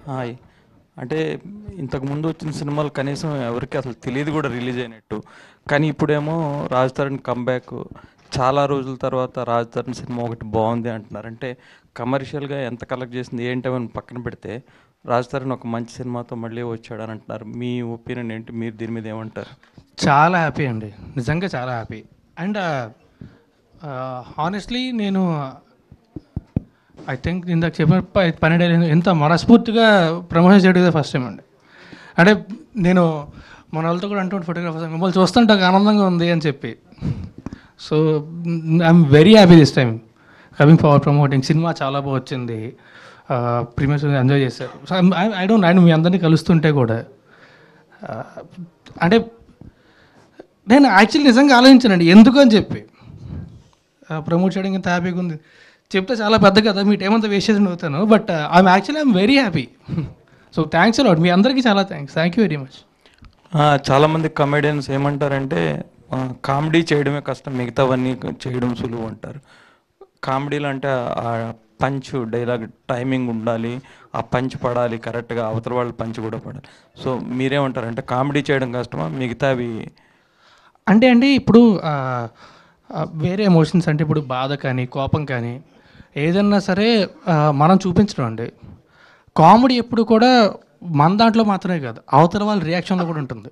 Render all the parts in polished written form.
Hi. అంటే ఇంతకుముందు వచ్చిన సినిమాలు కనీసం ఎవరికి అసలు తెలియదు కూడా రిలీజ్ అయినట్టు. కానీ ఇప్పుడేమో రాజ్ తరుణ్ కంబ్యాక్. చాలా రోజుల తర్వాత రాజ్ తరుణ్ సినిమా ఒకటి బాగుంది అంటున్నారు. అంటే కమర్షియల్గా ఎంత కలెక్ట్ చేసింది ఏంటని పక్కన పెడితే రాజ్ తరుణ్ ఒక మంచి సినిమాతో మళ్ళీ వచ్చాడని అంటున్నారు. మీ ఒపీనియన్ ఏంటి? మీరు దీని మీద ఏమంటారు? చాలా హ్యాపీ అండి, నిజంగా చాలా హ్యాపీ. అండ్ హానెస్ట్లీ నేను ఐ థింక్ ఇందాక చెప్పిన 12 ఎంత మనస్ఫూర్తిగా ప్రమోషన్ చేయడం ఫస్ట్ టైం అండి. అంటే నేను మన వాళ్ళతో కూడా అంటుంటే ఫోటోగ్రాఫర్స్ మిమ్మల్ని చూస్తుంటే నాకు ఆనందంగా ఉంది అని చెప్పి. So I'm very happy this time coming for promoting. Cinema చాలా బాగా వచ్చింది, ప్రీమియర్స్ ఎంజాయ్ చేశారు. సో ఐ డోంట్ అండ్ మీ అందరినీ కలుస్తుంటే కూడా అంటే నేను యాక్చువల్లీ నిజంగా ఆలోచించానండి ఎందుకు అని చెప్పి. ప్రమోట్ చేయడం ఇంత హ్యాపీగా ఉంది చెప్తే చాలా పెద్ద కదా, మీ టైం అంతా వేస్ట్ చేసి అవుతాను. But I'm very happy. So thanks a lot, మీ అందరికీ చాలా థ్యాంక్ యూ వెరీ మచ్. చాలామంది కమెడియన్స్ ఏమంటారంటే కామెడీ చేయడమే కష్టం, మిగతావన్నీ చేయడం సులువు అంటారు. కామెడీలు అంటే ఆ పంచ్ డైలాగ్ టైమింగ్ ఉండాలి, ఆ పంచ్ పడాలి కరెక్ట్గా, అవతల వాళ్ళ పంచ్ కూడా పడాలి. సో మీరేమంటారు? అంటే కామెడీ చేయడం కష్టమా, మిగతావి? అంటే అండి ఇప్పుడు వేరే ఎమోషన్స్ అంటే ఇప్పుడు బాధ కానీ కోపం కానీ ఏదన్నా సరే మనం చూపించడం అండి. కామెడీ ఎప్పుడు కూడా మన దాంట్లో మాత్రమే కాదు, అవతల వాళ్ళ రియాక్షన్లో కూడా ఉంటుంది.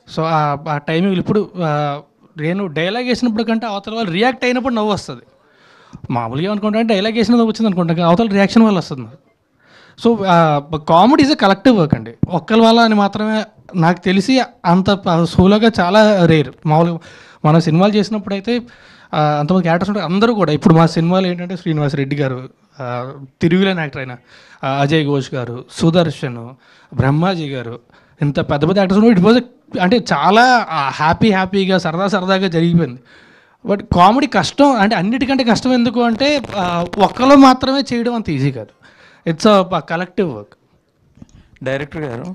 సో ఆ టైమింగ్ ఇప్పుడు నేను డైలాగ్ వేసినప్పుడు కంటే అవతల వాళ్ళు రియాక్ట్ అయినప్పుడు నవ్వు వస్తుంది. మామూలుగా అనుకుంటా అంటే డైలాగ్ వేసిన నవ్వు వచ్చింది అనుకుంటా, అవతల రియాక్షన్ వల్ల వస్తుంది. So comedy is a collective work అండి, ఒక్కరి వల్ల అని మాత్రమే నాకు తెలిసి అంత సోలోగా చాలా రేర్. మామూలుగా మన సినిమాలు చేసినప్పుడు అయితే అంతమంది యాక్టర్స్ ఉంటారు అందరూ కూడా. ఇప్పుడు మా సినిమాలు ఏంటంటే శ్రీనివాస్ రెడ్డి గారు, తిరుగులేని యాక్టర్ అయిన అజయ్ ఘోష్ గారు, సుదర్శన్, బ్రహ్మాజీ గారు, ఇంత పెద్ద పెద్ద యాక్టర్స్ ఇట్ వాజ్ అంటే చాలా హ్యాపీగా సరదాగా జరిగిపోయింది. బట్ కామెడీ కష్టం అంటే అన్నిటికంటే కష్టం ఎందుకు అంటే ఒక్కలో మాత్రమే చేయడం అంత ఈజీ కాదు, ఇట్స్ కలెక్టివ్ వర్క్. డైరెక్టర్ గారు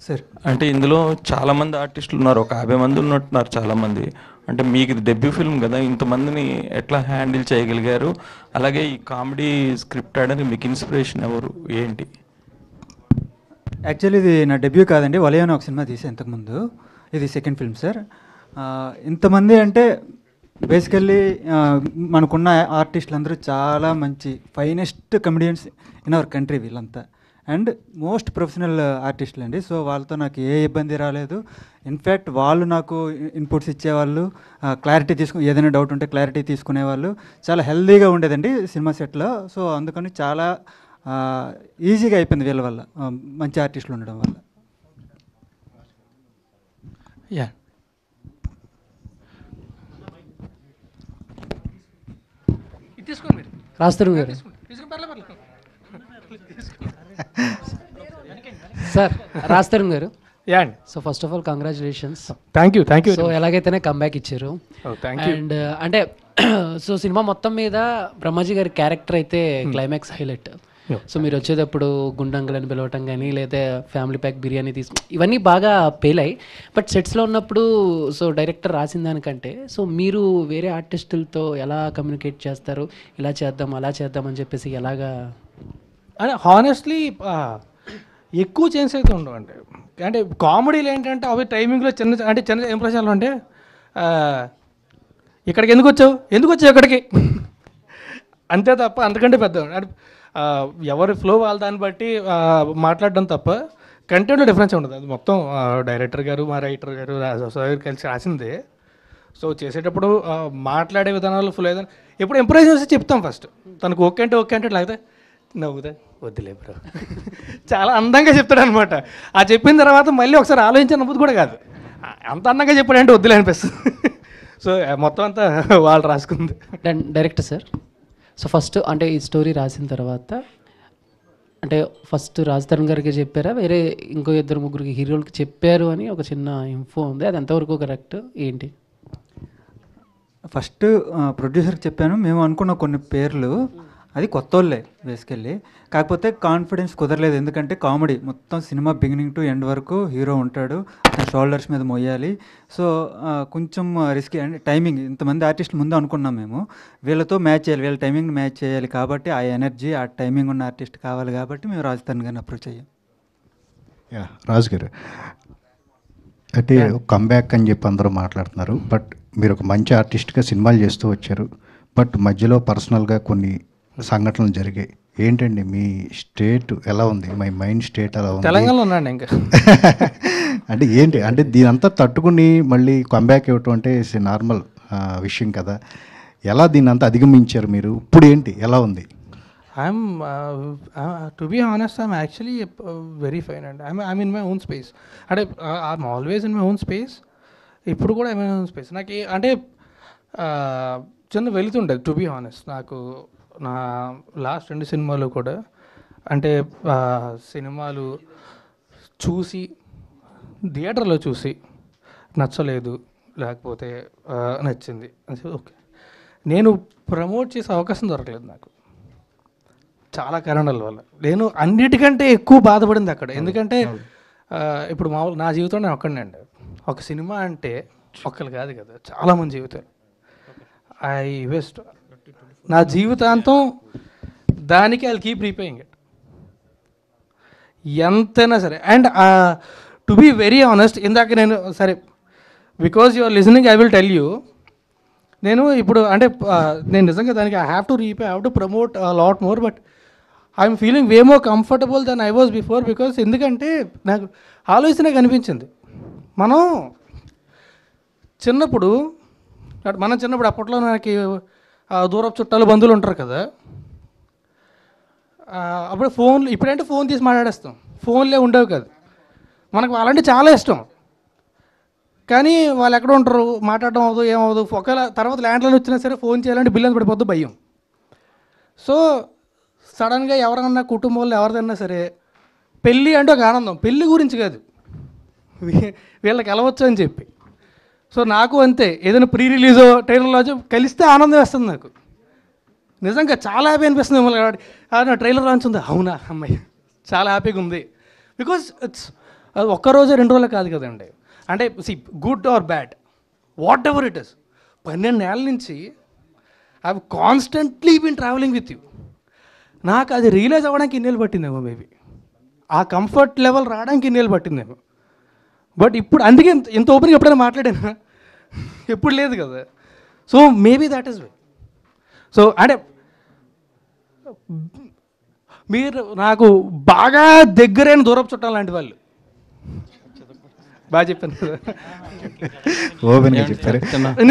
సార్, అంటే ఇందులో చాలామంది ఆర్టిస్టులు ఉన్నారు, ఒక 50 మంది ఉన్నట్టున్నారు చాలామంది. అంటే మీకు ఇది డెబ్యూ ఫిల్మ్ కదా, ఇంతమందిని ఎట్లా హ్యాండిల్ చేయగలిగారు? అలాగే ఈ కామెడీ స్క్రిప్ట్ ఆడడానికి మీకు ఇన్స్పిరేషన్ ఎవరు, ఏంటి? యాక్చువల్లీ ఇది నా డెబ్యూ కాదండి, వలయాని ఒక సినిమా తీసే ఇంతకుముందు, ఇది సెకండ్ ఫిల్మ్ సార్. ఇంతమంది అంటే బేసికల్లీ మనకున్న ఆర్టిస్టులు అందరూ చాలా మంచి finest comedians in our country వీళ్ళంతా, అండ్ మోస్ట్ ప్రొఫెషనల్ ఆర్టిస్టులు అండి. సో వాళ్ళతో నాకు ఏ ఇబ్బంది రాలేదు. ఇన్ఫ్యాక్ట్ వాళ్ళు నాకు ఇన్పుట్స్ ఇచ్చేవాళ్ళు, క్లారిటీ ఏదైనా డౌట్ ఉంటే క్లారిటీ తీసుకునేవాళ్ళు. చాలా హెల్దీగా ఉండేదండి సినిమా సెట్లో. సో అందుకని చాలా ఈజీగా అయిపోయింది వీళ్ళ వల్ల, మంచి ఆర్టిస్టులు ఉండడం వల్ల. యా తీసుకోండి మీరు, రాజ్ తరుణ్ గారు. సార్ రాజ్ తరుణ్ గారు, యా అండి. So first of all congratulations. Thank you. So ఎలాగైతేనే కంబ్యాక్ ఇచ్చారు. అండ్ అంటే సో సినిమా మొత్తం మీద బ్రహ్మాజీ గారి క్యారెక్టర్ అయితే క్లైమాక్స్ హైలైట్. సో మీరు వచ్చేటప్పుడు గుండంగులు అని పిలవటం కానీ లేదా ఫ్యామిలీ ప్యాక్ బిర్యానీ ఇవన్నీ బాగా పేలాయి. బట్ సెట్స్లో ఉన్నప్పుడు సో డైరెక్టర్ రాసిన దానికంటే సో మీరు వేరే ఆర్టిస్టులతో ఎలా కమ్యూనికేట్ చేస్తారు, ఇలా చేద్దాం అలా చేద్దాం అని చెప్పేసి ఎలాగా? అంటే హానెస్ట్లీ ఎక్కువ చేంజ్ అయితే ఉండవు అంటే. అంటే కామెడీలు ఏంటంటే అవి టైమింగ్లో చిన్న ఇంప్రెషన్లు అంటే ఇక్కడికి ఎందుకు వచ్చావు ఇక్కడికి అంతే తప్ప అంతకంటే పెద్ద అంటే ఎవరి ఫ్లో వాళ్ళ దాన్ని బట్టి మాట్లాడడం తప్ప కంటెంట్లో డిఫరెన్స్ ఉండదు. అది మొత్తం డైరెక్టర్ గారు మా రైటర్ గారు కలిసి రాసిందే. సో చేసేటప్పుడు మాట్లాడే విధానాలు ఫుల్ ఏదైనా ఎప్పుడు ఇంప్రెస్ చేసి చెప్తాం ఫస్ట్. తనకు ఓకే అంటే లేకపోతే నవ్వుతా వద్దులే బ్రో చాలా అందంగా చెప్తాడు అనమాట. ఆ చెప్పిన తర్వాత మళ్ళీ ఒకసారి ఆలోచించిన నవ్వుదు కూడా కాదు, అంత అందంగా చెప్పాడంటే వద్దులే అనిపిస్తుంది. సో మొత్తం అంతా వాళ్ళు రాసుకుంది. డైరెక్టర్ సార్, సో ఫస్ట్ అంటే ఈ స్టోరీ రాసిన తర్వాత అంటే ఫస్ట్ రాజ్ తరుణ్ గారికి చెప్పారా, వేరే ఇంకో 2-3 హీరోలకి చెప్పారు అని ఒక చిన్న ఇన్ఫో ఉంది, అది ఎంతవరకు కరెక్ట్ ఏంటి? ఫస్ట్ ప్రొడ్యూసర్కి చెప్పాను. మేము అనుకున్న కొన్ని పేర్లు అది కొత్త వాళ్ళే బేసికల్లీ. కాకపోతే కాన్ఫిడెన్స్ కుదరలేదు, ఎందుకంటే కామెడీ మొత్తం సినిమా బిగినింగ్ టు ఎండ్ వరకు హీరో ఉంటాడు, అతని షోల్డర్స్ మీద మొయ్యాలి. సో కొంచెం రిస్కీ అండ్ టైమింగ్. ఇంతమంది ఆర్టిస్టులు ముందు అనుకున్నాం మేము, వీళ్ళతో మ్యాచ్ చేయాలి, వీళ్ళ టైమింగ్ మ్యాచ్ చేయాలి, కాబట్టి ఆ ఎనర్జీ ఆ టైమింగ్ ఉన్న ఆర్టిస్ట్ కావాలి, కాబట్టి మేము రాజస్థాన్ గారిని అప్రోచ్ అయ్యాం. రాజు గారు, అంటే కమ్బ్యాక్ అని చెప్పి అందరూ మాట్లాడుతున్నారు, బట్ మీరు ఒక మంచి ఆర్టిస్ట్గా సినిమాలు చేస్తూ వచ్చారు, బట్ మధ్యలో పర్సనల్గా కొన్ని సంఘటనలు జరిగాయి. ఏంటండి మీ స్టేట్ ఎలా ఉంది, మై మైండ్ స్టేట్ ఎలా ఉంది? తెలంగాణలో ఉన్నాండి ఇంకా. అంటే ఏంటి, అంటే దీని అంతా తట్టుకుని మళ్ళీ కమ్బ్యాక్ ఇవ్వటం అంటే ఇట్స్ నార్మల్ విషయం కదా, ఎలా దీన్ని అంతా అధిగమించారు మీరు? ఇప్పుడు ఏంటి, ఎలా ఉంది? I'm to be honest, I'm actually very fine, and I'm in my own space. అంటే I'm always in my own space. ఇప్పుడు కూడా I'm in my own space. నాకు అంటే చిన్న వెళుతుండేది టు బీ హానెస్ట్. నాకు నా లాస్ట్ 2 సినిమాలు కూడా అంటే సినిమాలు చూసి థియేటర్లో చూసి నచ్చలేదు, లేకపోతే నచ్చింది, ఓకే, నేను ప్రమోట్ చేసే అవకాశం దొరకలేదు నాకు చాలా కారణాల వల్ల. నేను అన్నిటికంటే ఎక్కువ బాధపడింది అక్కడ. ఎందుకంటే ఇప్పుడు మామూలు నా జీవితం నేను ఒక్కడే అండి. ఒక సినిమా అంటే ఒక్కరు కాదు కదా, చాలామంది జీవితాలు. ఐ వెస్ట్ నా జీవితాంతం దానికి ఐ కీప్ రీపేయింగ్ ఇట్ ఎంతైనా సరే. And to be very honest, ఇందాక నేను సరే because you are listening I will tell you, నేను ఇప్పుడు అంటే నేను నిజంగా దానికి I have to repay, I have to promote lot more, but I'm feeling way more comfortable than I was before. Because ఎందుకంటే నాకు ఆలోచన కనిపించింది, మనం చిన్నప్పుడు అప్పట్లో నాకు దూరపు చుట్టాలు బంధువులు ఉంటారు కదా, అప్పుడు ఫోన్లు, ఇప్పుడంటే ఫోన్ తీసి మాట్లాడేస్తాం, ఫోన్లే ఉండేవి కాదు. మనకు వాళ్ళంటే చాలా ఇష్టం, కానీ వాళ్ళు ఎక్కడ ఉంటారు, మాట్లాడడం అవ్వదు, ఏమవ్వదు. ఒకవేళ తర్వాత ల్యాండ్లైన్ వచ్చినా సరే ఫోన్ చేయాలంటే బిల్లు ఎంత పడిపోద్దు భయం. సో సడన్గా ఎవరన్నా కుటుంబంలో ఎవరిదన్నా సరే పెళ్ళి అంటే ఒక ఆనందం, పెళ్ళి గురించి కాదు, వీళ్ళకి వెళ్ళవచ్చు అని చెప్పి. సో నాకు అంతే, ఏదైనా ప్రీ రిలీజో ట్రైలర్లో కలిస్తే ఆనందం వేస్తుంది నాకు, నిజంగా చాలా హ్యాపీ అనిపిస్తుంది. మిమ్మల్ని నా ట్రైలర్ లాంచ్ ఉంది, అవునా అమ్మాయి చాలా హ్యాపీగా ఉంది. బికాజ్ ఇట్స్ ఒక్కరోజు 2 రోజులు కాదు కదండి. అంటే see good or bad, whatever it is, 12 ఏళ్ళ నుంచి I have constantly been travelling with you. నాకు అది రియలైజ్ అవ్వడానికి ఇన్నేళ్ళు పట్టిందేమో, మేబీ ఆ కంఫర్ట్ లెవెల్ రావడానికి ఇన్నేళ్ళు పట్టిందేమో. బట్ ఇప్పుడు అందుకే ఇంత ఓపెన్గా ఎప్పుడైనా మాట్లాడాను, ఎప్పుడు లేదు కదా. So maybe that is way. So అంటే మీరు నాకు బాగా దగ్గరైన దూరపు చుట్టాలు లాంటి వాళ్ళు. బాగా చెప్పాను కదా, ఓపెన్గా చెప్పారు.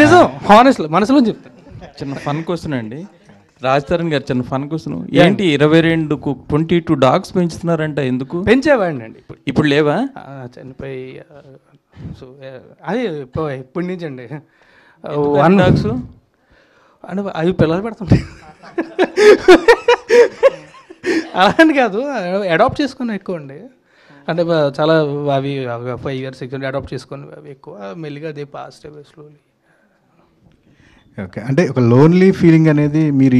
నిజం, హానెస్ట్లీ మనసులో చెప్తాను. చిన్న ఫన్ క్వశ్చన్ అండి, రాజ్ తరుణ్ గారు చిన్న ఫన్ క్వశ్చన్, ఏంటి 22 డాగ్స్ పెంచుతున్నారంట, ఎందుకు? పెంచేవాడిని అండి, ఇప్పుడు లేవా? చనిపోయి. సో అది ఇప్పటి నుంచి అండి 1 డాగ్స్ అంటే అవి పిల్లలు పెడుతుంటాయి. అలా అని కాదు, అడాప్ట్ చేసుకుని ఎక్కువ అండి. అంటే చాలా అవి 5 years 6 years అడాప్ట్ చేసుకొని అవి ఎక్కువ మెల్లిగా అదే పాస్ట్ అవే స్లోలీ. ఓకే, అంటే ఒక లోన్లీ ఫీలింగ్ అనేది మీరు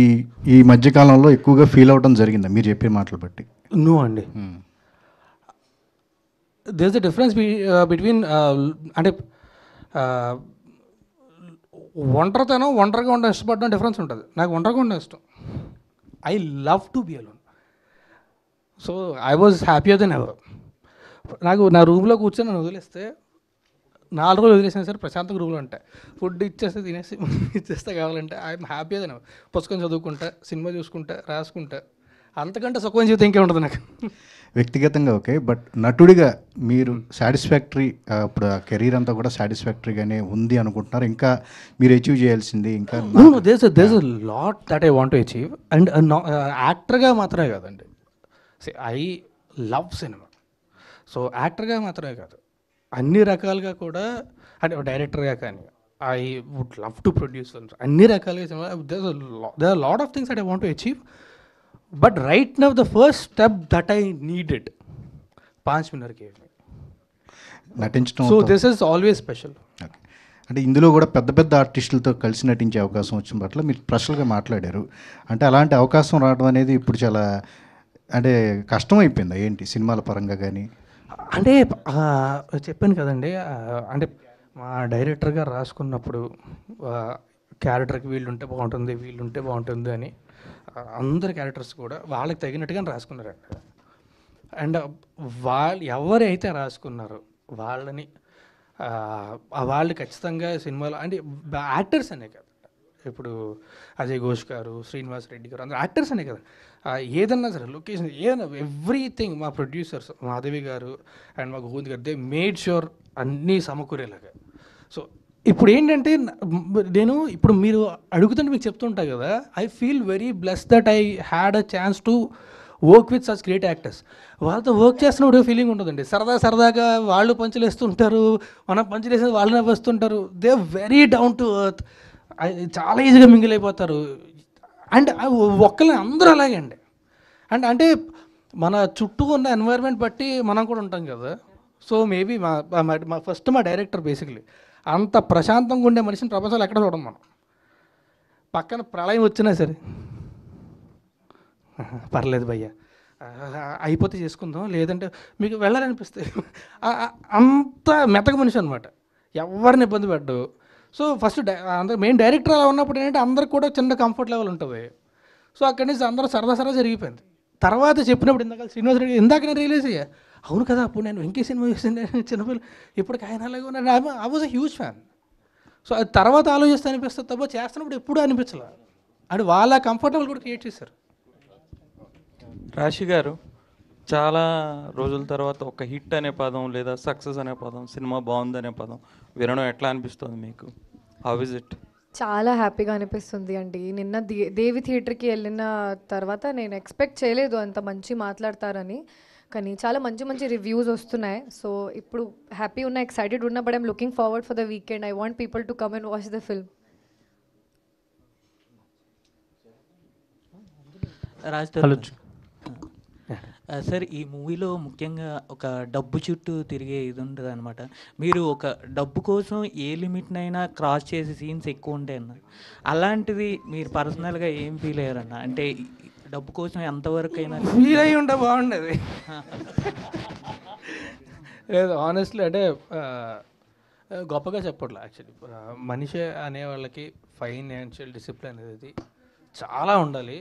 ఈ మధ్యకాలంలో ఎక్కువగా ఫీల్ అవ్వడం జరిగిందా మీరు చెప్పే మాటలు బట్టి? నో అండి, there is a difference between అంటే ఒంటరితనం, ఒంటరిగా ఉండడం ఇష్టపడడం డిఫరెన్స్ ఉంటుంది. నాకు ఒంటరిగా ఉండడం ఇష్టం. I love to be alone. So I was happier than ever. నాకు నా రూమ్లో కూర్చొని నన్ను వదిలేస్తే 4 రోజులు వదిలేసినా సరే ప్రశాంతంగా రూమ్లో ఉంటాయి. ఫుడ్ ఇచ్చేస్తే తినేసి ఇచ్చేస్తే కావాలంటే ఐఎమ్ హ్యాపీ దెన్ ఎవర్. పుస్తకం చదువుకుంటా, సినిమా చూసుకుంటా, రాసుకుంటా, అంతకంటే సుఖమైన జీవితం ఇంకే ఉంటుంది నాకు. వ్యక్తిగతంగా ఓకే, బట్ నటుడిగా మీరు సాటిస్ఫాక్టరీ, ఇప్పుడు ఆ కెరీర్ అంతా కూడా సాటిస్ఫాక్టరీగానే ఉంది అనుకుంటున్నారు? ఇంకా మీరు అచీవ్ చేయాల్సింది ఇంకా? There is lot that I want to achieve. And యాక్టర్గా మాత్రమే కాదండి, ఐ లవ్ సినిమా. సో యాక్టర్గా మాత్రమే కాదు, అన్ని రకాలుగా కూడా, అంటే డైరెక్టర్గా కానీ I would love to produce films, అన్ని రకాలుగా సినిమా. There are lot of things that I want to achieve. But right now the first step that I needed 5 minutes gave me. నటించడం. So this is always special. అంటే ఇందులో కూడా పెద్ద పెద్ద ఆర్టిస్టులతో కలిసి నటించే అవకాశం వచ్చిన పట్ల మీరు స్పెషల్గా మాట్లాడారు. అంటే అలాంటి అవకాశం రావడం అనేది ఇప్పుడు చాలా అంటే కష్టమైపోయిందా ఏంటి సినిమాల పరంగా కానీ? అంటే చెప్పాను కదండి, అంటే మా డైరెక్టర్ గారు రాసుకున్నప్పుడు క్యారెక్టర్కి వీళ్ళు ఉంటే బాగుంటుంది, వీళ్ళు ఉంటే బాగుంటుంది అని అందరు క్యారెక్టర్స్ కూడా వాళ్ళకి తగినట్టుగానే రాసుకున్నారండి. అండ్ వాళ్ళు ఎవరైతే రాసుకున్నారో వాళ్ళని వాళ్ళు ఖచ్చితంగా సినిమాలో అంటే యాక్టర్స్ అనే కదా, ఇప్పుడు అజయ్ ఘోష్ గారు, శ్రీనివాస్ రెడ్డి గారు అందరూ యాక్టర్స్ అనే కదా. ఏదన్నా సరే లొకేషన్ ఏదైనా ఎవ్రీథింగ్ మా ప్రొడ్యూసర్స్ మాధవి గారు అండ్ మా గోవింద్ గారు దే మేడ్ ష్యూర్ అన్నీ సమకూరేలాగా. సో ఇప్పుడు ఏంటంటే నేను ఇప్పుడు మీరు అడుగుతుంటే మీకు చెప్తుంటా కదా, I feel very blessed that I had a chance to work with such great actors. వాళ్ళతో వర్క్ చేస్తున్నప్పుడు ఫీలింగ్ ఉంటుందండి, సరదాగా వాళ్ళు పంచులు వేస్తుంటారు, మనం పంచులు వేసేది వాళ్ళనే వస్తుంటారు. They very down to earth, చాలా ఈజీగా మింగిల్ అయిపోతారు. అండ్ ఒక్కళ్ళని అందరూ అలాగే అండి. అండ్ అంటే మన చుట్టూ ఉన్న ఎన్వైర్న్మెంట్ బట్టి మనం కూడా ఉంటాం కదా. సో మేబీ మా ఫస్ట్ మా డైరెక్టర్ బేసిక్లీ అంత ప్రశాంతంగా ఉండే మనిషిని ప్రపంచంలో ఎక్కడ చూడం మనం. పక్కన ప్రళయం వచ్చినా సరే పర్లేదు భయ్య అయిపోతే చేసుకుందాం, లేదంటే మీకు వెళ్ళాలనిపిస్తే అంత మెతక మనిషి అనమాట, ఎవరిని ఇబ్బంది పెట్టడు. సో ఫస్ట్ అందరు మెయిన్ డైరెక్టర్ అలా ఉన్నప్పుడు ఏంటంటే అందరికి కూడా చిన్న కంఫర్ట్ లెవెల్ ఉంటుంది. సో అక్కడి నుంచి అందరూ సరదా జరిగిపోయింది. తర్వాత చెప్పినప్పుడు శ్రీనివాస్ రెడ్డి ఇందాక నేను రియలైజ్ అయ్యా, అవును కదా అప్పుడు నేను వెంకీ సినిమా చేసింది చిన్నపిల్ల, ఇప్పుడు ఆయన అలాగే ఉన్నాడు. I was a huge fan. So అది తర్వాత ఆలోచిస్తే అనిపిస్తుంది తప్ప చేస్తున్నప్పుడు ఎప్పుడూ అనిపించలే. అది వాళ్ళ కంఫర్టబుల్ కూడా క్రియేట్ చేశారు. రాశి గారు, చాలా రోజుల తర్వాత ఒక హిట్ అనే పదం లేదా సక్సెస్ అనే పదం, సినిమా బాగుంది అనే పదం వినడం ఎట్లా అనిపిస్తుంది మీకు? How is it? చాలా హ్యాపీగా అనిపిస్తుంది అండి. నిన్న దేవి థియేటర్కి వెళ్ళిన తర్వాత నేను ఎక్స్పెక్ట్ చేయలేదు అంత మంచి మాట్లాడతారని, కానీ చాలా మంచి రివ్యూస్ వస్తున్నాయి. సో ఇప్పుడు హ్యాపీ ఉన్నా, ఎక్సైటెడ్ ఉన్నా, but I'm looking forward for the weekend. I want people to come and watch the film. Sir, ఈ మూవీలో ముఖ్యంగా ఒక డబ్బు చుట్టూ తిరిగే ఇది ఉంటుంది అనమాట. మీరు ఒక డబ్బు కోసం ఏ లిమిట్నైనా క్రాస్ చేసే సీన్స్ ఎక్కువ ఉంటాయి అన్న. అలాంటిది మీరు పర్సనల్గా ఏం ఫీల్ అయ్యారన్న? అంటే డబ్బు కోసం ఎంతవరకు అయినా ఫీల్ అయ్యి ఉంటే బాగుండేది. లేదు ఆనెస్ట్లీ అంటే గొప్పగా చెప్పట్లే. యాక్చువల్లీ మనిషి అనే వాళ్ళకి ఫైనాన్షియల్ డిసిప్లిన్ అనేది చాలా ఉండాలి.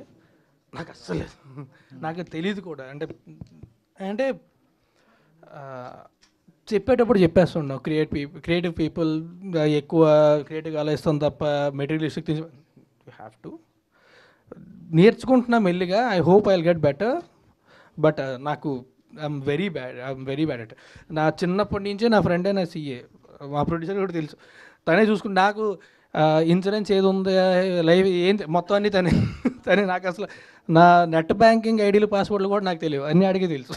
నాకు అస్సలు లేదు, నాకు తెలియదు కూడా. అంటే చెప్పేటప్పుడు చెప్పేస్తున్నాం, క్రియేటివ్ పీపుల్ ఎక్కువ క్రియేటివ్గా ఆలోచిస్తాం తప్ప materialistic things you have to నేర్చుకుంటున్నా మెల్లిగా. I hope I will get better. But నాకు ఐఎమ్ వెరీ బ్యాడ్ అట్. నా చిన్నప్పటి నుంచే నా ఫ్రెండే నా సీఏ, మా ప్రొడ్యూసర్ కూడా తెలుసు, తనే చూసుకుంటే నాకు ఇన్సూరెన్స్ ఏది ఉంది, లైఫ్ ఏంటి మొత్తం అన్నీ తనే నాకు అసలు నా నెట్ బ్యాంకింగ్ ఐడీలు పాస్వర్డ్లు కూడా నాకు తెలియవు, అన్నీ అడిగి తెలుసు.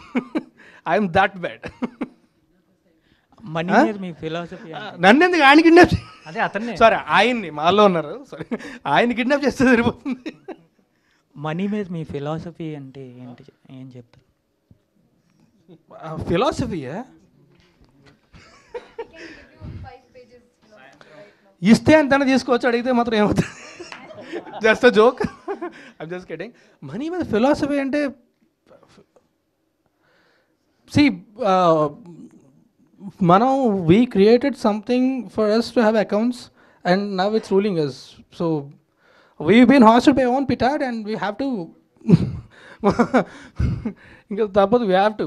I'm that bad. మనీ మీద మీ ఫిలాసఫీ? నన్ను ఎందుకు ఆయన కిడ్నాప్ అదే అతన్ని, సారీ ఆయన్ని, మాలో ఉన్నారు, సారీ ఆయన కిడ్నాప్ చేస్తే సరిపోతుంది. మనీ మీద మీ ఫిలాసఫీ అంటే ఏంటి, ఏం చెప్తారు? ఫిలాసఫీయా? ఇస్తే అంతనే తీసుకోవచ్చు, అడిగితే మాత్రం ఏమవుతుంది? Just a joke, I'm just kidding. Money మీద ఫిలాసఫీ అంటే సి మనం we created something for us to have accounts and now it's ruling us. So we been hosted by own pitted and we have to, ఇంకా తప్పదు, we have to,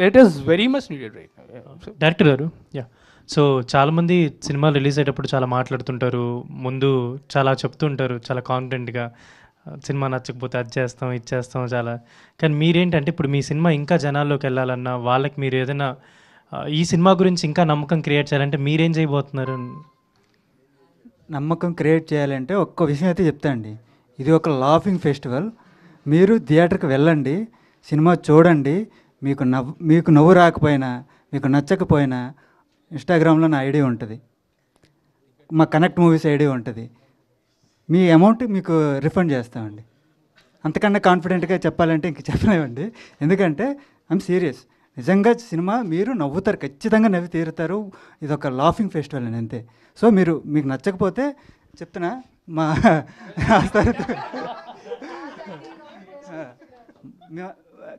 it is very much needed right. Director గారు, so చాలామంది సినిమాలు release అయ్యేటప్పుడు చాలా మాట్లాడుతుంటారు, ముందు చాలా చెప్తుంటారు చాలా కాన్ఫిడెంట్గా, సినిమా నచ్చకపోతే అది చేస్తాం ఇది చేస్తాం చాలా. కానీ మీరేంటంటే ఇప్పుడు మీ సినిమా ఇంకా జనాల్లోకి వెళ్ళాలన్నా, వాళ్ళకి మీరు ఏదైనా ఈ సినిమా గురించి ఇంకా నమ్మకం క్రియేట్ చేయాలంటే మీరేం చేయబోతున్నారు? నమ్మకం క్రియేట్ చేయాలంటే ఒక్క విషయం అయితే చెప్తా అండి, ఇది ఒక లాఫింగ్ ఫెస్టివల్. మీరు థియేటర్కి వెళ్ళండి, సినిమా చూడండి, మీకు నవ్వు రాకపోయినా, మీకు నచ్చకపోయినా ఇన్స్టాగ్రామ్లో నా ఐడి ఉంటుంది, మా కనెక్ట్ మూవీస్ ఐడి ఉంటుంది, మీ అమౌంట్ మీకు రిఫండ్ చేస్తామండి. అంతకన్నా కాన్ఫిడెంట్గా చెప్పాలంటే ఇంక చెప్పలేమండి, ఎందుకంటే ఐఎమ్ సీరియస్. నిజంగా సినిమా మీరు నవ్వుతారు, ఖచ్చితంగా నవ్వి తీరుతారు. ఇది ఒక లాఫింగ్ ఫెస్టివల్ అని అంతే. సో మీకు నచ్చకపోతే చెప్తున్నా, మా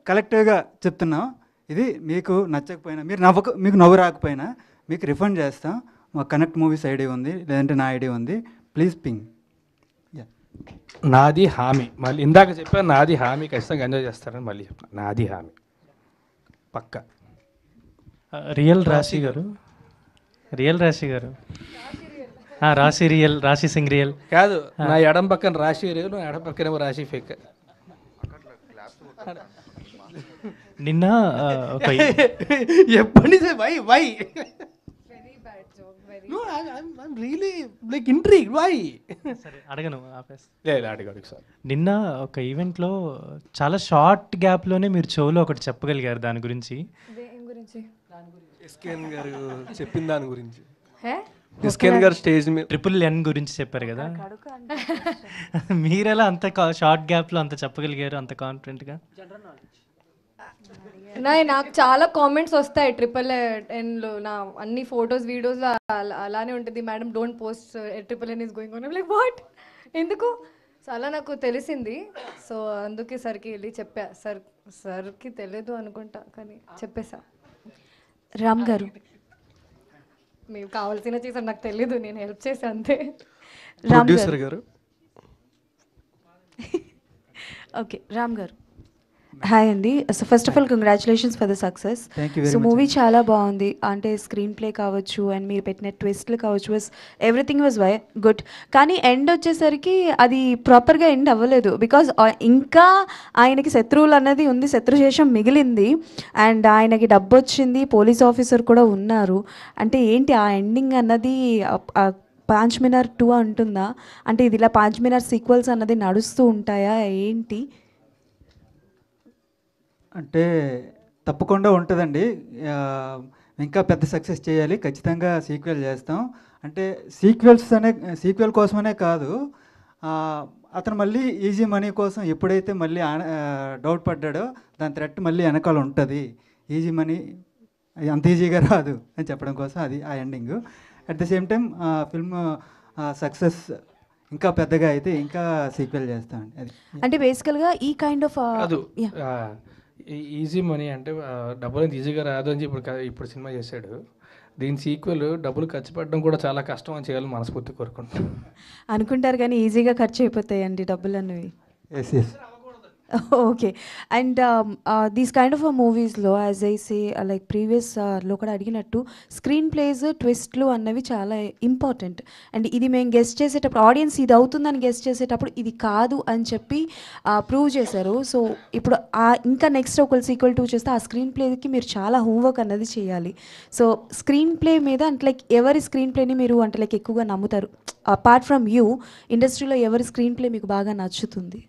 కలెక్టివ్గా చెప్తున్నాం, ఇది మీకు నచ్చకపోయినా, మీకు నవ్వు రాకపోయినా మీకు రిఫండ్ చేస్తాం. మా కనెక్ట్ మూవీస్ ఐడి ఉంది, లేదంటే నా ఐడి ఉంది, ప్లీజ్ పింగ్. నాది హామీ, మళ్ళీ ఇందాక చెప్పాను నాది హామీ, ఖచ్చితంగా ఎంజాయ్ చేస్తారని మళ్ళీ చెప్తాను. నాది హామీ పక్క. రియల్ రాశి గారు, రియల్ రాశి గారు, రాశి రియల్, రాశి సింగ్ రియల్ కాదు, నా ఎడం పక్కన రాశి రేవు, నా ఎడం పక్కనేమో రాశి ఫేక్. నిన్న ఒక ఎప్పటి నుంచి why No, I'm really like intrigued. Why? సరే అడగను ఆపేస్. లేదు అడిగాడు సార్. నిన్న ఒక ఈవెంట్లో చాలా షార్ట్ గ్యాప్లోనే మీరు చెవులో ఒకటి చెప్పగలిగారు దాని గురించి. ఎస్కేఎన్ గారు చెప్పిన దాని గురించి. హే ఎస్కేఎన్ గారు స్టేజ్ మీద NNN గురించి చెప్పారు కదా, మీరెలా అంత షార్ట్ గ్యాప్లో అంత చెప్పగలిగారు అంత కాన్ఫిడెంట్గా? నాకు చాలా కామెంట్స్ వస్తాయి NNNలో, నా అన్ని ఫొటోస్ వీడియోస్లో అలానే ఉంటుంది, madam don't post NNN is going on. Like what, ఎందుకు? సో అలా నాకు తెలిసింది. సో అందుకే సర్కి వెళ్ళి చెప్పా. సర్కి తెలియదు అనుకుంటా, కానీ చెప్పేసా. రామ్ గారు, మీకు కావాల్సిన చేసాను, నాకు తెలీదు, నేను హెల్ప్ చేసా అంతే. ప్రొడ్యూసర్ గారు. ఓకే రామ్ గారు, హాయ్ అండి. So first of all congratulations for the success. So movie చాలా బాగుంది, అంటే స్క్రీన్ ప్లే కావచ్చు అండ్ మీరు పెట్టిన ట్విస్ట్లు కావచ్చు, ఎవ్రీథింగ్ వాజ్ గుడ్. కానీ ఎండ్ వచ్చేసరికి అది ప్రాపర్గా ఎండ్ అవ్వలేదు, బికాజ్ ఇంకా ఆయనకి శత్రువులు అన్నది ఉంది, శత్రుశేషం మిగిలింది, అండ్ ఆయనకి డబ్బు వచ్చింది, పోలీస్ ఆఫీసర్ కూడా ఉన్నారు. అంటే ఏంటి ఆ ఎండింగ్ అన్నది 5 మినార్ 2 అంటుందా? అంటే ఇది ఇలా 5 మినార్ సీక్వెల్స్ అన్నది నడుస్తూ ఉంటాయా ఏంటి? అంటే తప్పకుండా ఉంటుందండి. ఇంకా పెద్ద సక్సెస్ చేయాలి, ఖచ్చితంగా సీక్వెల్ చేస్తాం. అంటే సీక్వెల్ కోసమనే కాదు, అతను మళ్ళీ ఈజీ మనీ కోసం ఎప్పుడైతే మళ్ళీ డౌట్ పడ్డాడో దాని థ్రెట్ మళ్ళీ వెనకాల ఉంటుంది. ఈజీ మనీ అంత ఈజీగా రాదు అని చెప్పడం కోసం అది ఆ ending. At the same time film success ఇంకా పెద్దగా అయితే ఇంకా సీక్వెల్ చేస్తామండి. అది అంటే బేసికల్గా ఈ కైండ్ ఆఫ్ ఈజీ మనీ అంటే డబ్బులు ఈజీగా రాదు అని ఇప్పుడు సినిమా చేశాడు. దీని సీక్వెల్ డబ్బులు ఖర్చు పెట్టడం కూడా చాలా కష్టం అని చేయాలని మనస్ఫూర్తి కోరుకుంటాం. అనుకుంటారు కానీ ఈజీగా ఖర్చు అయిపోతాయండి డబ్బులు అనేవి. Yes yes. Okay. And these kind of మూవీస్లో యాజ్ ఐ సే లైక్ ప్రీవియస్లో కూడా అడిగినట్టు స్క్రీన్ ప్లేస్ ట్విస్ట్లు అన్నవి చాలా ఇంపార్టెంట్. అండ్ ఇది మేము గెస్ట్ చేసేటప్పుడు ఆడియన్స్ ఇది అవుతుందని గెస్ట్ చేసేటప్పుడు ఇది కాదు అని చెప్పి ప్రూవ్ చేశారు. సో ఇప్పుడు ఇంకా నెక్స్ట్ ఒక సీక్వెల్ 2 చేస్తే ఆ స్క్రీన్ ప్లేకి మీరు చాలా హోంవర్క్ అన్నది చేయాలి. సో స్క్రీన్ ప్లే మీద అంటే లైక్ ఎవరి స్క్రీన్ ప్లేని మీరు అంటే లైక్ ఎక్కువగా నమ్ముతారు? అపార్ట్ ఫ్రమ్ యూ ఇండస్ట్రీలో ఎవరి స్క్రీన్ ప్లే మీకు బాగా నచ్చుతుంది?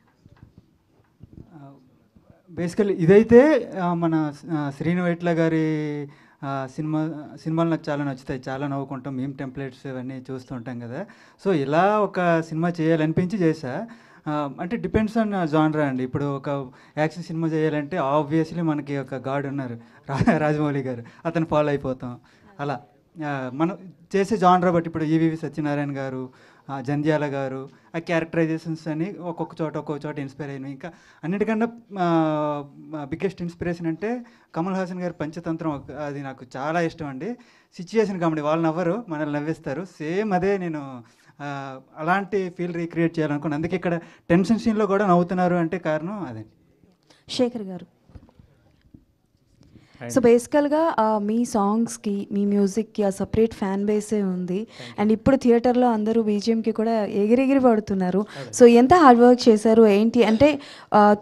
బేసికల్లీ ఇదైతే మన శ్రీను వైట్ల గారి సినిమాలు నాకు చాలా నచ్చుతాయి, చాలా నవ్వుకుంటాం, మేము టెంప్లెట్స్ ఇవన్నీ చూస్తూ ఉంటాం కదా. సో ఇలా ఒక సినిమా చేయాలనిపించి చేశా. అంటే డిపెండ్స్ ఆన్ జానరా అండి. ఇప్పుడు ఒక యాక్షన్ సినిమా చేయాలంటే ఆబ్వియస్లీ మనకి ఒక గాడ్ ఉన్నారు, రాజమౌళి గారు, అతను ఫాలో అయిపోతాం. అలా మనం చేసే జానరా బట్టి ఇప్పుడు ఈవీవి సత్యనారాయణ గారు, జంధ్యాల గారు, ఆ క్యారెక్టరైజేషన్స్ అని ఒక్కొక్క చోట ఇన్స్పైర్ అయినాయి. ఇంకా అన్నిటికన్నా బిగ్గెస్ట్ ఇన్స్పిరేషన్ అంటే కమల్ హాసన్ గారి పంచతంత్రం, అది నాకు చాలా ఇష్టం అండి. సిచ్యుయేషన్ కామెడీ, వాళ్ళు నవ్వరు, మనల్ని నవ్విస్తారు. సేమ్ అదే నేను అలాంటి ఫీల్ రీక్రియేట్ చేయాలనుకున్నాను. అందుకే ఇక్కడ టెన్షన్ సీన్లో కూడా నవ్వుతున్నారు అంటే కారణం అదే. శేఖర్ గారు, సో బేసికల్గా మీ సాంగ్స్కి మీ మ్యూజిక్కి ఆ సపరేట్ ఫ్యాన్ బేసే ఉంది. అండ్ ఇప్పుడు థియేటర్లో అందరూ బీజిఎంకి కూడా ఎగిరెగిరి పడుతున్నారు. సో ఎంత హార్డ్ వర్క్ చేశారు ఏంటి అంటే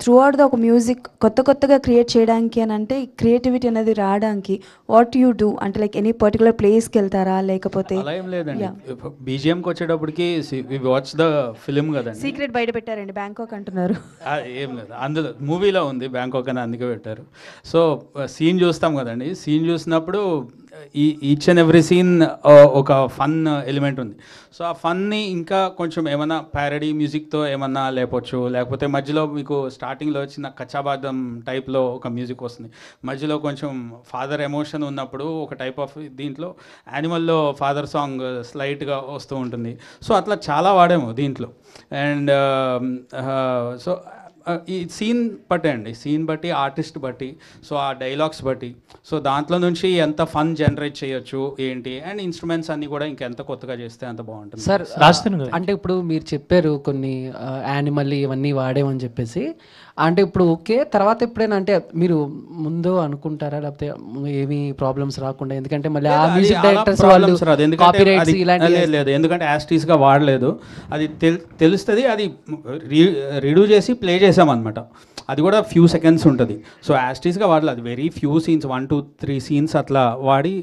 త్రూ అవుట్ ద ఒక మ్యూజిక్ కొత్తగా క్రియేట్ చేయడానికి అని అంటే క్రియేటివిటీ అనేది రావడానికి వాట్ యూ డూ అంటే లైక్ ఎనీ పర్టికులర్ ప్లేస్కి వెళ్తారా లేకపోతే? అలా ఏం లేదండి, బీజిఎంకి వచ్చేటప్పటికి వాచ్ ద ఫిలిం కదండి. సీక్రెట్ బయట పెట్టారండి, బ్యాంకాక్ అంటున్నారు. ఏం లేదు, అందులో మూవీలో ఉంది బ్యాంకాక్ అని అందుకే పెట్టారు. సో సీన్ చూస్తాం కదండి, సీన్ చూసినప్పుడు ఈచ్ అండ్ ఎవ్రీ సీన్ ఒక ఫన్ ఎలిమెంట్ ఉంది. సో ఆ ఫన్ని ఇంకా కొంచెం ఏమన్నా ప్యారడీ మ్యూజిక్తో ఏమన్నా లేపొచ్చు, లేకపోతే మధ్యలో మీకు స్టార్టింగ్లో వచ్చిన కచ్చాబాదం టైప్లో ఒక మ్యూజిక్ వస్తుంది, మధ్యలో కొంచెం ఫాదర్ ఎమోషన్ ఉన్నప్పుడు ఒక టైప్ ఆఫ్ దీంట్లో యానిమల్లో ఫాదర్ సాంగ్ స్లైట్గా వస్తూ ఉంటుంది. సో అట్లా చాలా వాడాము దీంట్లో. అండ్ సో ఈ సీన్ బట్టి అండి, సీన్ బట్టి, ఆర్టిస్ట్ బట్టి, సో ఆ డైలాగ్స్ బట్టి, సో దాంట్లో నుంచి ఎంత ఫన్ జనరేట్ చేయొచ్చు ఏంటి, అండ్ ఇన్స్ట్రుమెంట్స్ అన్నీ కూడా ఇంకెంత కొత్తగా చేస్తే అంత బాగుంటుంది. సార్ అంటే ఇప్పుడు మీరు చెప్పారు కొన్ని యానిమల్ ఇవన్నీ వాడేమని చెప్పేసి, అంటే ఇప్పుడు ఓకే తర్వాత ఎప్పుడైనా అంటే మీరు ముందు అనుకుంటారా, లేకపోతే ఏమీ ప్రాబ్లమ్స్ రాకుండా, ఎందుకంటే మళ్ళీ ఆ మ్యూజిక్ డైరెక్టర్స్ వాళ్ళు కాపీరైట్స్ ఇలాంటివి లేదు, ఎందుకంటే యాస్టీస్గా వాడలేదు, అది తెలుస్తుంది, అది రీడూ చేసి ప్లే చేసామన్నమాట, అది కూడా ఫ్యూ సెకండ్స్ ఉంటుంది. సో యాస్టీస్గా వాడలేదు, అది వెరీ ఫ్యూ సీన్స్, 1 2 3 సీన్స్ అట్లా వాడి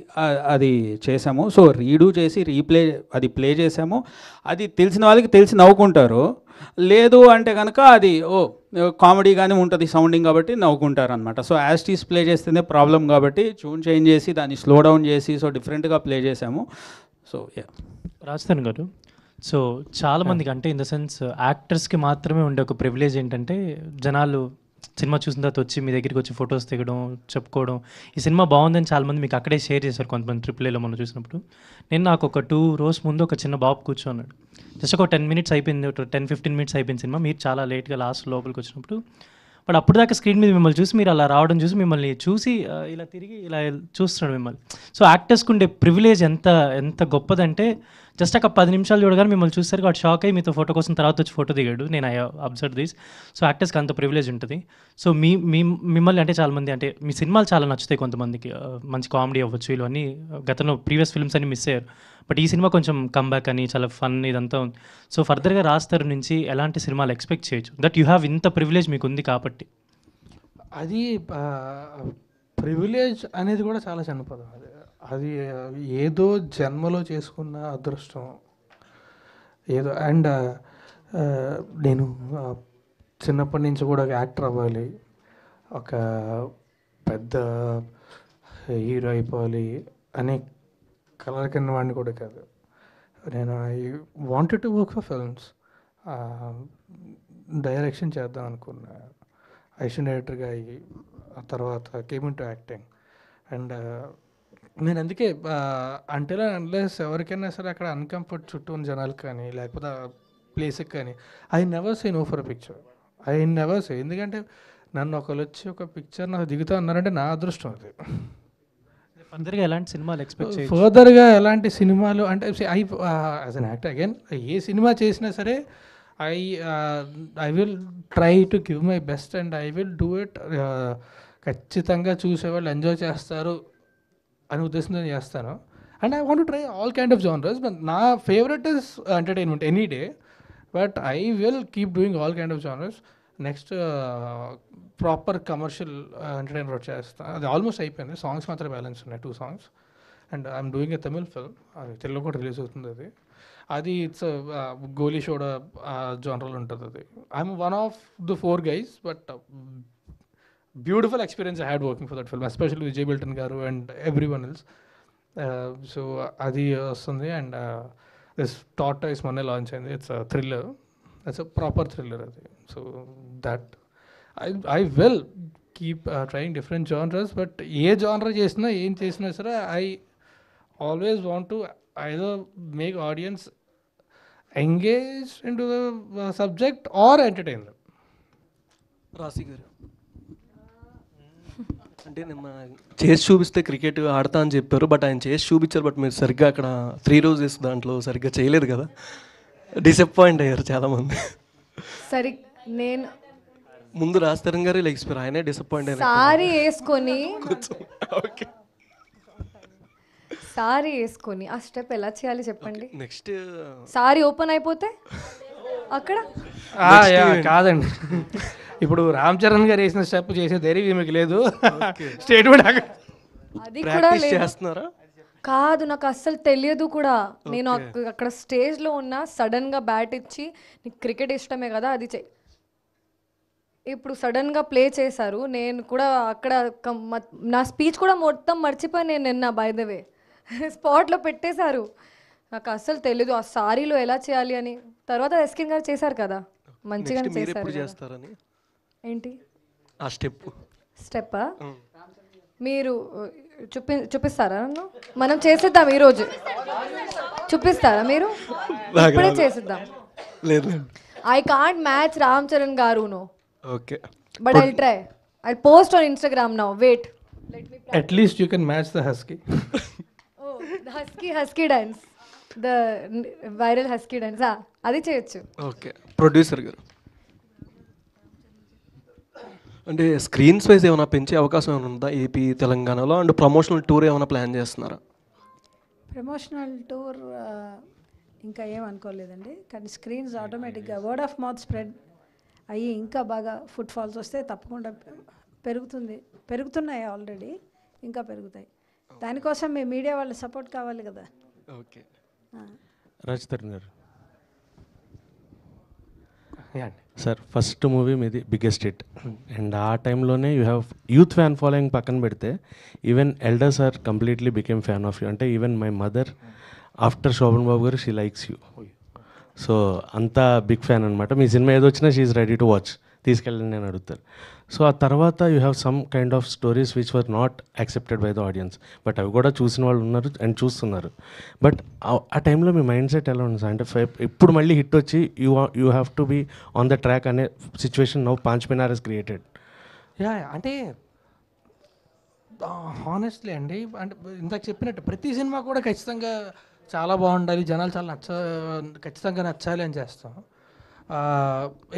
అది చేసాము. సో రీడూ చేసి అది ప్లే చేసాము. అది తెలిసిన వాళ్ళకి తెలిసి నవ్వుకుంటారు, లేదు అంటే కనుక అది కామెడీగానే ఉంటుంది సౌండింగ్ కాబట్టి నవ్వుకుంటారు అనమాట. సో యాస్టీస్ ప్లే చేస్తేనే ప్రాబ్లం కాబట్టి ట్యూన్ చేంజ్ చేసి దాన్ని స్లో డౌన్ చేసి సో డిఫరెంట్గా ప్లే చేసాము. సో రాజస్థాన్ గారు, సో చాలామందికి అంటే ఇన్ ద సెన్స్ యాక్టర్స్కి మాత్రమే ఉండే ఒక ప్రివిలేజ్ ఏంటంటే జనాలు సినిమా చూసిన తర్వాత వచ్చి మీ దగ్గరికి వచ్చి ఫొటోస్ దిగడం, చెప్పుకోవడం, ఈ సినిమా బాగుందని చాలామంది మీకు అక్కడే షేర్ చేశారు. కొంతమంది AAAలో మనం చూసినప్పుడు నాకు ఒక 2 రోజు ముందు ఒక చిన్న బాబు కూర్చోన్నాడు, జస్ట్ ఒక 10 minutes అయిపోయింది, 10-15 minutes అయిపోయింది సినిమా, మీరు చాలా లేట్గా లాస్ట్ లోపలికి వచ్చినప్పుడు, బట్ అప్పుడు దాకా స్క్రీన్ మీద మిమ్మల్ని చూసి మీరు అలా రావడం చూసి మిమ్మల్ని చూసి ఇలా తిరిగి ఇలా చూస్తున్నాడు మిమ్మల్ని. సో యాక్టర్స్కి ఉండే ప్రివిలేజ్ ఎంత గొప్పదంటే జస్ట్ ఒక 10 నిమిషాలు చూడగానే మిమ్మల్ని చూసేసరికి వాడు షాక్ అయ్యి మీతో ఫోటో కోసం తర్వాత వచ్చి ఫోటో దిగాడు. నేను ఐ అబ్జర్వ్ దిస్. సో యాక్టర్స్కి అంత ప్రివిలేజ్ ఉంటుంది. సో మిమ్మల్ని అంటే చాలామంది అంటే మీ సినిమాలు చాలా నచ్చుతాయి కొంతమందికి, మంచి కామెడీ అవ్వచ్చు, ఇవన్నీ గతంలో ప్రీవియస్ ఫిల్మ్స్ అన్ని మిస్ అయ్యారు, బట్ ఈ సినిమా కొంచెం కంబ్యాక్ అని చాలా ఫన్ ఇదంతా ఉంది. సో ఫర్దర్గా రాస్తారు నుంచి ఎలాంటి సినిమాలు ఎక్స్పెక్ట్ చేయొచ్చు, దట్ యూ హ్యావ్ ఇంత ప్రివిలేజ్ మీకు ఉంది కాబట్టి? అది ప్రివిలేజ్ అనేది కూడా చాలా చిన్న పదం. అది ఏదో జన్మలో చేసుకున్న అదృష్టం ఏదో. అండ్ నేను చిన్నప్పటి నుంచి కూడా ఒక యాక్టర్ అవ్వాలి, ఒక పెద్ద హీరో అయిపోవాలి అనే కలర్ కింద వాడిని కూడా కాదు. నేను I wanted to work for films, direction చేద్దాం అనుకున్నా, అసిస్టెంట్ డైరెక్టర్గా అయ్యి ఆ తర్వాత came in to acting. And నేను అందుకే అంటే అన్లెస్ ఎవరికైనా సరే అక్కడ అన్కంఫర్ట్ చుట్టూ ఉన్న జనాలకు కానీ లేకపోతే ప్లేస్కి కానీ I never say no for a picture, I never say. ఎందుకంటే నన్ను ఒకళ్ళు వచ్చి ఒక పిక్చర్ నాకు దిగుతా అన్నారంటే నా అదృష్టం అది. ఫర్దర్గా ఎలాంటి సినిమాలు ఎక్స్పెక్ట్ చేయొచ్చు? ఫర్దర్గా ఎలాంటి సినిమాలు అంటే యాజ్ అన్ యాక్టర్ అగైన్ ఏ సినిమా చేసినా సరే I will try to give my best and I will do it. ఖచ్చితంగా చూసేవాళ్ళు ఎంజాయ్ చేస్తారు అనే ఉద్దేశంతో చేస్తాను. And I want to try all kind of genres, but నా favourite is entertainment any day, but I will keep doing all kind of genres. Next proper commercial entertainer వచ్చేస్తాను, అది almost అయిపోయింది, సాంగ్స్ మాత్రం balance ఉన్నాయి, 2 songs. And I'm doing a Tamil film, అది తెలుగు కూడా release అవుతుంది. అది ఇట్స్ గోలీ షోడ జానర్లో ఉంటుంది. అది I'm one of the 4 guys, but beautiful experience I had working for that film, especially Vijay Bilton గారు అండ్ ఎవ్రీవన్ ఎల్స్. సో అది వస్తుంది. అండ్ దిస్ టార్టాయిస్ మొన్నే లాంచ్ అయింది, it's thriller, it's a proper thriller అది. So that I will keep trying different genres, but ఏ genre చేసినా ఏం చేసినా సరే I always want to either make audience engage into the subject are entertain them. రాశి గారు, అంటే నిన్న చేసి చూపిస్తే క్రికెట్ ఆడతా అని చెప్పారు, బట్ ఆయన చేసి చూపించారు, బట్ మీరు సరిగ్గా అక్కడ 3 roses దాంట్లో సరిగ్గా చేయలేదు కదా, డిసప్పాయింట్ అయ్యారు చాలామంది. సరి నేను ముందు రాజతరణ్ గారే లెగిసిపోయారు, ఆయనే డిసప్పాయింట్ అయ్యారు. సారీ వేసుకొని ఆ స్టెప్ ఎలా చేయాలి చెప్పండి. నెక్స్ట్ సారీ ఓపెన్ అయిపోతే అక్కడ కాదండి, ఇప్పుడు రామ్ చరణ్ గారు వేసిన స్టెప్ చేసే ధైర్యం మీకు లేదు, స్టేట్మెంట్ అది కూడా చేస్తున్నారా? కాదు, నాకు అస్సలు తెలియదు కూడా. నేను అక్కడ స్టేజ్లో ఉన్నా, సడన్గా బ్యాట్ ఇచ్చి నీకు క్రికెట్ ఇష్టమే కదా అది ఇప్పుడు సడన్గా ప్లే చేశారు. నేను కూడా అక్కడ నా స్పీచ్ కూడా మొత్తం మర్చిపోయి నేను నిన్న బై ద వే స్పాట్లో పెట్టేశారు. నాకు అస్సలు తెలీదు ఆ సారీలో ఎలా చేయాలి అని. తర్వాత ఎస్కిన్ గారు చేశారు కదా, మంచిగానే చేశారు. ఏంటి ఆ స్టెప్పా మీరు చూపిస్తారా నన్ను? మనం చేసేద్దాం ఈరోజు. చూపిస్తారా మీరు? ఇప్పుడే చేసేద్దాం. I can't match Ram Charan గారు no. Okay, but I'll try. I'll post on Instagram now. Wait, atleast you can match the husky. Oh husky dance, the viral husky dance, అది చేయొచ్చు. ఓకే, ప్రొడ్యూసర్ గారు అంటే స్క్రీన్స్ వైజ్ ఏమైనా పెంచే అవకాశం ఏమైనా ఉందా ఏపీ తెలంగాణలో? అండ్ ప్రమోషనల్ టూర్ ఏమైనా ప్లాన్ చేస్తున్నారా? ప్రమోషనల్ టూర్ ఇంకా ఏం అనుకోలేదండి, కానీ స్క్రీన్స్ ఆటోమేటిక్గా వర్డ్ ఆఫ్ మౌత్ స్ప్రెడ్ అయ్యి ఇంకా బాగా ఫుట్ ఫాల్స్ వస్తే తప్పకుండా పెరుగుతున్నాయి ఆల్రెడీ, ఇంకా పెరుగుతాయి. దానికోసం మీ మీడియా వాళ్ళ సపోర్ట్ కావాలి కదా. ఓకే, రాజ్ తరుణ్ గారు సార్, ఫస్ట్ మూవీ మీది బిగ్గెస్ట్ హిట్ అండ్ ఆ టైంలోనే you have youth fan following పక్కన పెడితే even elders are completely became fan of you. అంటే even my mother after Shobhan Babu గారు షీ లైక్స్ యూ. సో అంత బిగ్ ఫ్యాన్ అనమాట. మీ సినిమా ఏదో వచ్చినా she is ready to watch, తీసుకెళ్ళండి అని అడుగుతారు. సో ఆ తర్వాత you have some kind of stories which were not accepted by the audience, but అవి కూడా చూసిన వాళ్ళు ఉన్నారు అండ్ చూస్తున్నారు. బట్ ఆ టైంలో మీ మైండ్ సెట్ ఎలా ఉంది సార్? అంటే ఇప్పుడు మళ్ళీ హిట్ వచ్చి you have to be on the track అనే situation now Panch Minar is created. అంటే హానెస్ట్లీ అండి, అంటే ఇందాక చెప్పినట్టు ప్రతి సినిమా కూడా ఖచ్చితంగా చాలా బాగుండాలి, జనాలు చాలా ఖచ్చితంగా నచ్చాలి అని చేస్తాం.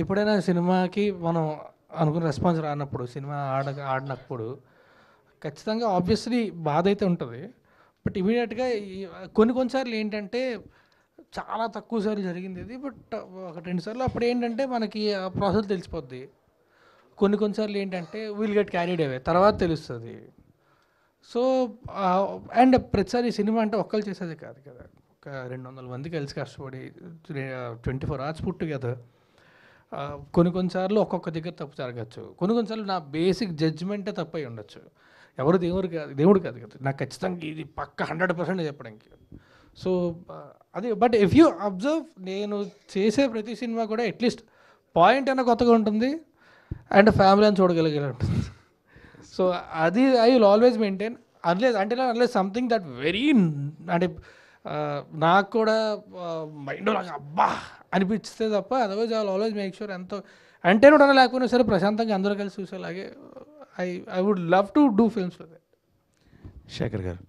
ఎప్పుడైనా సినిమాకి మనం అనుకున్న రెస్పాన్స్ రానప్పుడు, సినిమా ఆడినప్పుడు ఖచ్చితంగా ఆబ్వియస్లీ బాధ అయితే ఉంటుంది. బట్ ఇమీడియట్గా కొన్నిసార్లు ఏంటంటే చాలా తక్కువ సార్లు జరిగింది ఇది, బట్ ఒక 2 సార్లు అప్పుడు ఏంటంటే మనకి ఆ ప్రాసెస్ తెలిసిపోద్ది. కొన్నిసార్లు ఏంటంటే విల్ గెట్ క్యారీడ్ అవే, తర్వాత తెలుస్తుంది. సో అండ్ ప్రతిసారి సినిమా అంటే ఒక్కరు చేసేది కాదు కదా, ఒక 200 మంది కలిసి కష్టపడి 24 hours పుట్ టుగెదర్. కొన్నిసార్లు ఒక్కొక్క దగ్గర తప్పు జరగచ్చు, కొన్నిసార్లు నా బేసిక్ జడ్జిమెంటే తప్పు అయి ఉండొచ్చు. ఎవరు దేవుడు కాదు కదా, నాకు ఖచ్చితంగా ఇది పక్క 100% చెప్పడానికి. సో అది బట్ ఇఫ్ యూ అబ్జర్వ్, నేను చేసే ప్రతి సినిమా కూడా అట్లీస్ట్ పాయింట్ అయినా కొత్తగా ఉంటుంది అండ్ ఫ్యామిలీ అని చూడగలిగే ఉంటుంది. సో అది I will always maintain unless something that very అంటే నాకు కూడా మైండ్ అబ్బా అనిపిస్తే తప్ప, otherwise I will always make sure ఎంతో ఎంటర్టైన్ కూడా లేకపోయినా సరే ప్రశాంతంగా అందరూ కలిసి చూసేలాగే I would love to do films with it. Shekhar గారు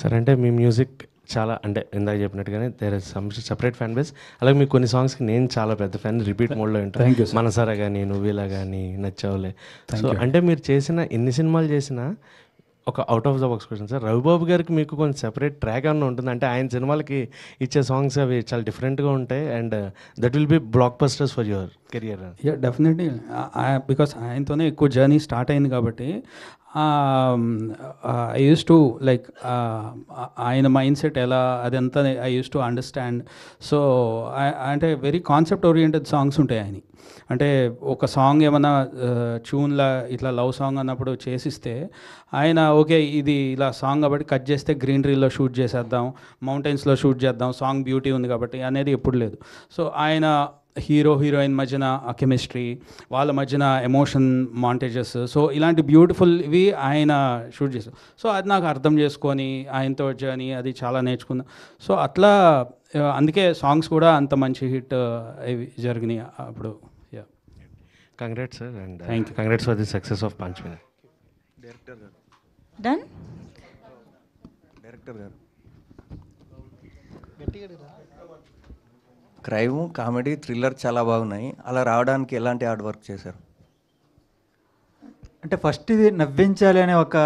సార్, అంటే మీ మ్యూజిక్ చాలా అంటే ఇందాక చెప్పినట్టుగానే there is some separate fan base. అలాగే మీకు కొన్ని సాంగ్స్కి నేను చాలా పెద్ద ఫ్యాన్, రిపీట్ మోడ్లో ఉంటాను. మనసారా కానీ, నువ్వులా కానీ, నచ్చావులే. సో అంటే మీరు చేసిన ఎన్ని సినిమాలు చేసినా ఒక out of the box question sir, Ravibabu గారికి మీకు కొంచెం సెపరేట్ ట్రాక్ అన్న ఉంటుంది. అంటే ఆయన సినిమాలకి ఇచ్చే సాంగ్స్ అవి చాలా డిఫరెంట్గా ఉంటాయి and that will be blockbusters for your career. Yeah definitely, because ఆయనతోనే ఎక్కువ జర్నీ స్టార్ట్ అయింది కాబట్టి ఐ యూస్ టు లైక్ ఆయన మైండ్ సెట్ ఎలా అదంతా I use to understand. So అంటే వెరీ కాన్సెప్ట్ ఓరియంటెడ్ సాంగ్స్ ఉంటాయి ఆయన. అంటే ఒక సాంగ్ ఏమన్నా ట్యూన్లా ఇట్లా లవ్ సాంగ్ అన్నప్పుడు చేసిస్తే ఆయన ఓకే ఇది ఇలా సాంగ్ కాబట్టి కట్ చేస్తే గ్రీనరీలో షూట్ చేసేద్దాం, మౌంటైన్స్లో షూట్ చేద్దాం, సాంగ్ బ్యూటీ ఉంది కాబట్టి అనేది ఎప్పుడు లేదు. సో ఆయన హీరోయిన్ మధ్యన ఆ కెమిస్ట్రీ, వాళ్ళ మధ్యన ఎమోషన్ మాంటేజెస్, సో ఇలాంటి బ్యూటిఫుల్వి ఆయన షూట్ చేశారు. సో అది నాకు అర్థం చేసుకొని ఆయనతో జర్నీ అది చాలా నేర్చుకున్నా. సో అట్లా అందుకే సాంగ్స్ కూడా అంత మంచి హిట్ ఇవి జరిగినాయి అప్పుడు. Yeah, congrats sir and thank you. Congrats for the success of punch Minar. Director గారు క్రైమ్, కామెడీ, థ్రిల్లర్ చాలా బాగున్నాయి. అలా రావడానికి ఎలాంటి హార్డ్ వర్క్ చేశారు? అంటే ఫస్ట్ ఇది నవ్వించాలి అనే ఒక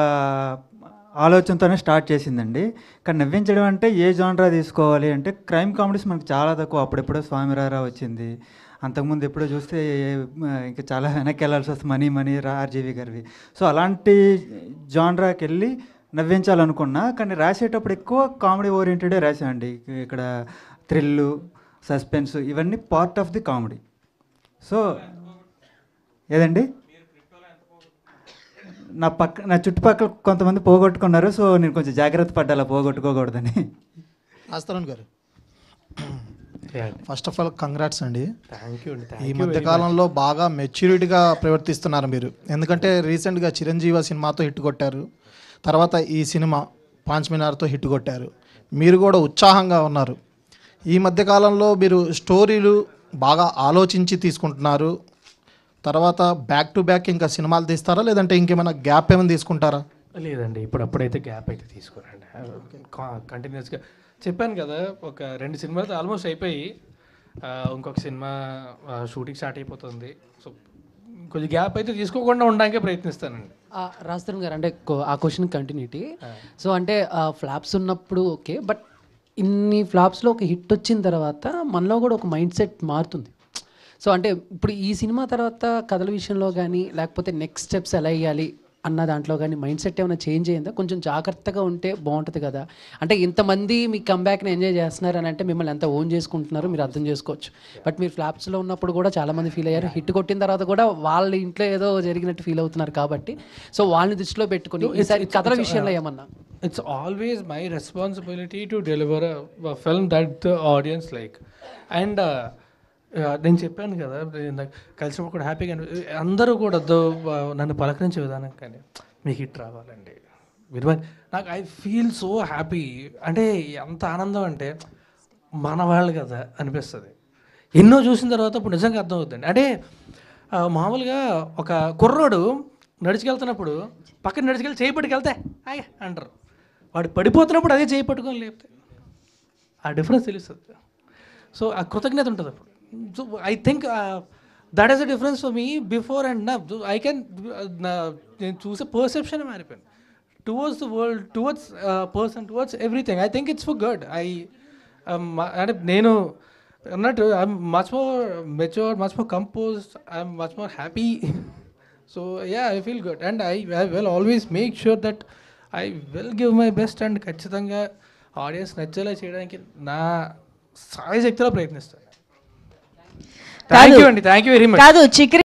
ఆలోచనతోనే స్టార్ట్ చేసిందండి. కానీ నవ్వించడం అంటే ఏ జానరా తీసుకోవాలి అంటే క్రైమ్ కామెడీస్ మనకు చాలా తక్కువ. అప్పుడెప్పుడో స్వామిరారా వచ్చింది, అంతకుముందు ఎప్పుడో చూస్తే ఇంకా చాలా వెనక్కి వెళ్ళాల్సి వస్తుంది, మనీ ఆర్జీవి గారివి. సో అలాంటి జానరాకి వెళ్ళి నవ్వించాలనుకున్నా, కానీ రాసేటప్పుడు ఎక్కువ కామెడీ ఓరియంటెడే రాసామండి. ఇక్కడ థ్రిల్లు, సస్పెన్స్ ఇవన్నీ part of the comedy. So ఏదండి? నా చుట్టుపక్కల కొంతమంది పోగొట్టుకున్నారు. సో నేను కొంచెం జాగ్రత్త పడ్డా పోగొట్టుకోకూడదని. రాజ్ గారు, ఫస్ట్ ఆఫ్ ఆల్ కంగ్రాట్స్ అండి. ఈ మధ్యకాలంలో బాగా మెచ్యూరిటీగా ప్రవర్తిస్తున్నారు మీరు. ఎందుకంటే రీసెంట్గా చిరంజీవి సినిమాతో హిట్ కొట్టారు, తర్వాత ఈ సినిమా పాంచ్మినార్తో హిట్ కొట్టారు. మీరు కూడా ఉత్సాహంగా ఉన్నారు. ఈ మధ్యకాలంలో మీరు స్టోరీలు బాగా ఆలోచించి తీసుకుంటున్నారు. తర్వాత బ్యాక్ టు బ్యాక్ ఇంకా సినిమాలు తీస్తారా, లేదంటే ఇంకేమైనా గ్యాప్ ఏమైనా తీసుకుంటారా? లేదండి, ఇప్పుడైతే గ్యాప్ అయితే తీసుకోరండి. కంటిన్యూస్గా చెప్పాను కదా, ఒక 2 సినిమాలు ఆల్మోస్ట్ అయిపోయి ఇంకొక సినిమా షూటింగ్ స్టార్ట్ అయిపోతుంది. సో కొంచెం గ్యాప్ అయితే తీసుకోకుండా ఉండడానికే ప్రయత్నిస్తానండి. రాజ్ గారు, అంటే ఆ క్వశ్చన్ కంటిన్యూటీ. సో అంటే ఫ్లాప్స్ ఉన్నప్పుడు ఓకే, బట్ ఇన్ని ఫ్లాప్స్లో ఒక హిట్ వచ్చిన తర్వాత మనలో కూడా ఒక మైండ్ సెట్ మారుతుంది. సో అంటే ఇప్పుడు ఈ సినిమా తర్వాత కథల విషయంలో కానీ, లేకపోతే నెక్స్ట్ స్టెప్స్ ఎలా వేయాలి అన్న దాంట్లో కానీ మైండ్ సెట్ ఏమైనా చేంజ్ అయిందా? కొంచెం జాగ్రత్తగా ఉంటే బాగుంటుంది కదా. అంటే ఇంతమంది మీ కంబ్యాక్ని ఎంజాయ్ చేస్తున్నారు అని అంటే మిమ్మల్ని ఎంత ఓన్ చేసుకుంటున్నారు మీరు అర్థం చేసుకోవచ్చు. బట్ మీరు ఫ్లాప్స్లో ఉన్నప్పుడు కూడా చాలామంది ఫీల్ అయ్యారు, హిట్ కొట్టిన తర్వాత కూడా వాళ్ళ ఇంట్లో ఏదో జరిగినట్టు ఫీల్ అవుతున్నారు. కాబట్టి సో వాళ్ళని దృష్టిలో పెట్టుకుని ఈసారి కథల విషయంలో ఏమన్నా? It's always my responsibility to deliver a film that the audience like. And నేను చెప్పాను కదా, కలిసినప్పుడు కూడా హ్యాపీగా అందరూ కూడా నన్ను పలకరించే విధానం కానీ మీకు హిట్ రావాలండి నాకు ఐ ఫీల్ సో హ్యాపీ. అంటే ఎంత ఆనందం అంటే మన వాళ్ళు కదా అనిపిస్తుంది. ఎన్నో చూసిన తర్వాత ఇప్పుడు నిజంగా అర్థం అవుతుందండి. అంటే మామూలుగా ఒక కుర్రోడు నడిచికెళ్తున్నప్పుడు పక్కన నడిచికెళ్ళి చేయి పట్టుకెళ్తే అయ్యా అంటారు, వాడు పడిపోతున్నప్పుడు అదే చేయి పట్టుకొని లేపితే ఆ డిఫరెన్స్ తెలుస్తుంది. సో ఆ కృతజ్ఞత ఉంటుంది అప్పుడు. So I think that is the difference for me before and నా. ఐ కెన్ నేను చూసే పర్సెప్షన్ మారిపోయింది towards the world, towards person, towards everything. I think it's for good. అంటే నేను అన్నట్టు I'm much more mature, much more composed, I'm much more happy. So yeah, I feel good and I will always make sure that I will give my best and ఖచ్చితంగా audience నచ్చేలా చేయడానికి నా సాయశక్తిలో ప్రయత్నిస్తాను. Thank you అండి, thank you very much.